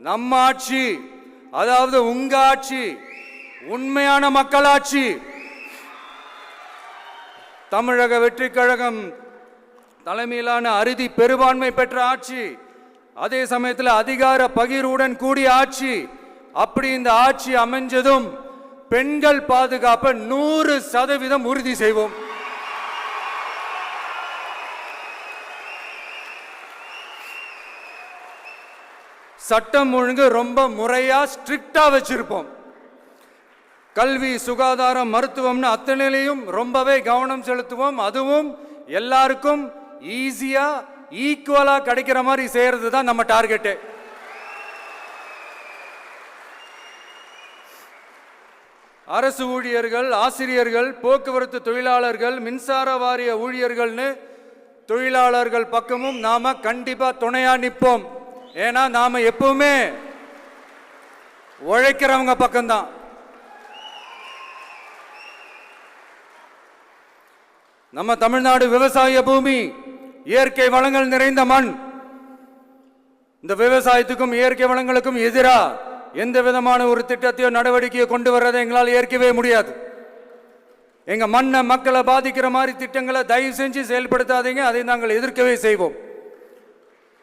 நம்ம ஆட்சி, அதாவது உங்க ஆட்சி, உண்மையான மக்களாட்சி. தமிழக வெற்றி கழகம் தலைமையிலான அறுதி பெரும்பான்மை பெற்ற ஆட்சி, அதே சமயத்தில் அதிகார பகிர்வுடன் கூடிய ஆட்சி. அப்படி இந்த ஆட்சி அமைஞ்சதும் பெண்கள் பாதுகாப்பை 100% உறுதி செய்வோம். சட்டம் ஒழுங்கு ரொம்ப முறையா ஸ்ட்ரிக்டா வச்சிருப்போம். கல்வி, சுகாதாரம், மருத்துவம்னு அத்தனையிலையும் ரொம்பவே கவனம் செலுத்துவோம். அதுவும் எல்லாருக்கும் ஈஸியா ஈக்குவலா கிடைக்கிற மாதிரி செய்யறது தான் நம்ம டார்கெட்டு. அரசு ஊழியர்கள், ஆசிரியர்கள், போக்குவரத்து தொழிலாளர்கள், மின்சார வாரிய ஊழியர்கள்னு தொழிலாளர்கள் பக்கமும் நாம கண்டிப்பா துணையா நிற்போம். ஏன்னா நாம எப்பவுமே உழைக்கிறவங்க பக்கம்தான். நம்ம தமிழ்நாடு விவசாய பூமி, இயற்கை வளங்கள் நிறைந்த மண். இந்த விவசாயத்துக்கும் இயற்கை வளங்களுக்கும் எதிராக எந்த விதமான ஒரு திட்டத்தையோ நடவடிக்கையோ கொண்டு வர்றதை எங்களால் ஏற்கவே முடியாது. எங்க மண்ணை, மக்களை பாதிக்கிற மாதிரி திட்டங்களை தயவு செஞ்சு செயல்படுத்தாதீங்க. அதை நாங்கள் எதிர்க்கவே செய்வோம்.